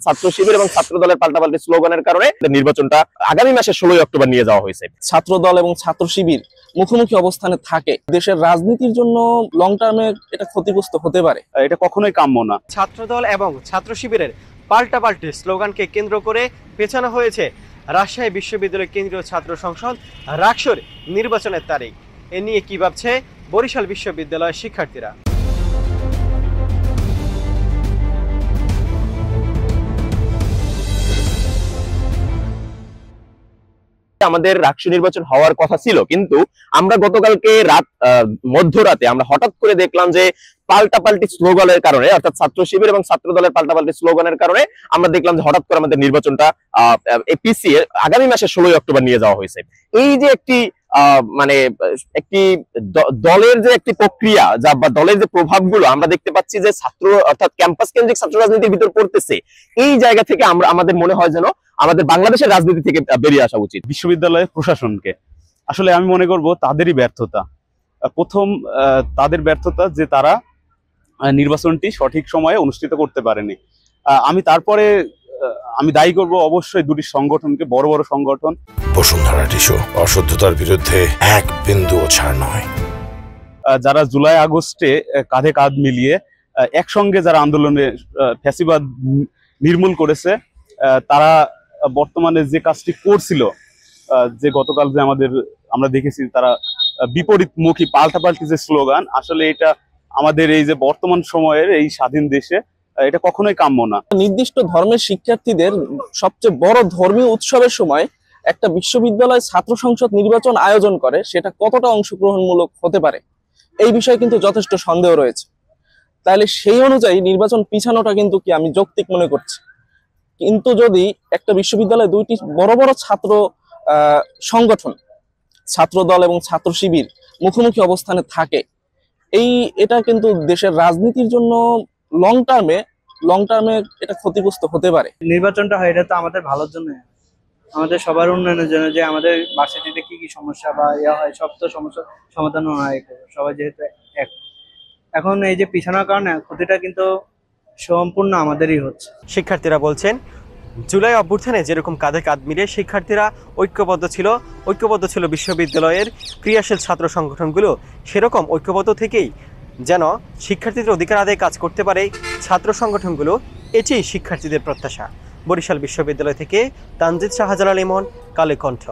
ছাত্র শিবির এবং ছাত্র দলের পাল্টাপাল্টি স্লোগানের কারণে নির্বাচনটা আগামী মাসের 16 অক্টোবর নিয়ে যাওয়া হয়েছে। ছাত্র দল এবং ছাত্র শিবির মুখোমুখি অবস্থানে থাকে, দেশের রাজনীতির জন্য লং টার্মে এটা ক্ষতিগ্রস্ত হতে পারে, এটা কখনোই কাম্য না। ছাত্র দল এবং ছাত্র শিবিরের পাল্টাপাল্টি স্লোগানকে কেন্দ্র করে পেছানো হয়েছে রাজশাহী বিশ্ববিদ্যালয় কেন্দ্রীয় ছাত্র সংসদ রাকসুর নির্বাচনের তারিখ। এ নিয়ে কি ভাবছে বরিশাল বিশ্ববিদ্যালয়ের শিক্ষার্থীরা? আমাদের রাকসু নির্বাচন হওয়ার কথা ছিল, কিন্তু আমরা গতকালকে মধ্যরাতে আমরা হঠাৎ করে দেখলাম যে পাল্টাপাল্টি স্লোগানের কারণে, অর্থাৎ ছাত্র শিবির এবং ছাত্র দলের পাল্টাপাল্টি স্লোগানের কারণে আমরা দেখলাম যে হঠাৎ করে আমাদের নির্বাচনটা পিছিয়ে আগামী মাসের 16 অক্টোবর নিয়ে যাওয়া হয়েছে। এই যে একটি মানে একটি দলের যে একটি প্রক্রিয়া বা দলের যে প্রভাবগুলো আমরা দেখতে পাচ্ছি যে ছাত্র অর্থাৎ ক্যাম্পাস কেন্দ্রিক ছাত্র রাজনীতির ভিতর পড়তেছে, এই জায়গা থেকে আমাদের মনে হয় যেন আমাদের বাংলাদেশের রাজনীতি থেকে বেরিয়ে আসা উচিত। বিশ্ববিদ্যালয়ের প্রশাসনকে আসলে আমি মনে করব তাদেরই ব্যর্থতা। প্রথম তাদের ব্যর্থতা যে তারা নির্বাচনটি সঠিক সময়ে অনুষ্ঠিত করতে পারেনি। আমি দায়ী করব অবশ্যই দুটি সংগঠনকে, বড় বড় সংগঠন। বসুন্ধরা টিস্যু, অশুদ্ধতার বিরুদ্ধে এক বিন্দুও ছাড় নয়। যারা জুলাই আগস্টে কাঁধে কাঁধ মিলিয়ে একসঙ্গে যারা আন্দোলনে ফ্যাসিবাদ নির্মূল করেছে, তারা বর্তমানে যে কাজটি করছিল, যে গতকাল যে আমরা দেখেছি তারা বিপরীতমুখী পাল্টাপাল্টি যে স্লোগান, আসলে এটা আমাদের এই যে বর্তমান সময়ের এই স্বাধীন দেশে এটা কখনোই কাম্য না। নির্দিষ্ট ধর্মের শিক্ষার্থীদের সবচেয়ে বড় ধর্মীয় উৎসবের সময় একটা বিশ্ববিদ্যালয় ছাত্র সংসদ নির্বাচন আয়োজন করে, সেটা কতটা অংশগ্রহণমূলক হতে পারে এই বিষয়ে কিন্তু যথেষ্ট সন্দেহ রয়েছে। তাহলে সেই অনুযায়ী নির্বাচন পিছানোটা কিন্তু কি আমি যৌক্তিক মনে করছি। কিন্তু যদি একটা বিশ্ববিদ্যালয়ে দুইটি বড় বড় ছাত্র সংগঠন, ছাত্র দল এবং ছাত্র শিবির মুখোমুখি অবস্থানে থাকে, এটা কিন্তু দেশের রাজনীতির জন্য লং টার্মে এটা ক্ষতিগ্রস্ত হতে পারে। নির্বাচনটা হয় এটা তো আমাদের ভালোর জন্য, আমাদের সবার উন্নয়নের জন্য, যে আমাদের ভার্সিটিতে কি কি সমস্যা বা ইয়া হয় সব তো সমস্যার সমাধান হয় সবাই যেহেতু এক। এখন এই যে পিছানোর কারণে ক্ষতিটা কিন্তু সম্পূর্ণ আমাদেরই হচ্ছে। শিক্ষার্থীরা বলছেন জুলাই অভ্যুত্থানে যেরকম কাঁধে কাঁধ মিলিয়ে শিক্ষার্থীরা ঐক্যবদ্ধ ছিল বিশ্ববিদ্যালয়ের ক্রিয়াশীল ছাত্র সংগঠনগুলো, সেরকম ঐক্যবদ্ধ থেকেই যেন শিক্ষার্থীদের অধিকার আদায়ে কাজ করতে পারে ছাত্র সংগঠনগুলো, এটি শিক্ষার্থীদের প্রত্যাশা। বরিশাল বিশ্ববিদ্যালয় থেকে তানজিদ শাহজালাল ইমন, কালের কণ্ঠ।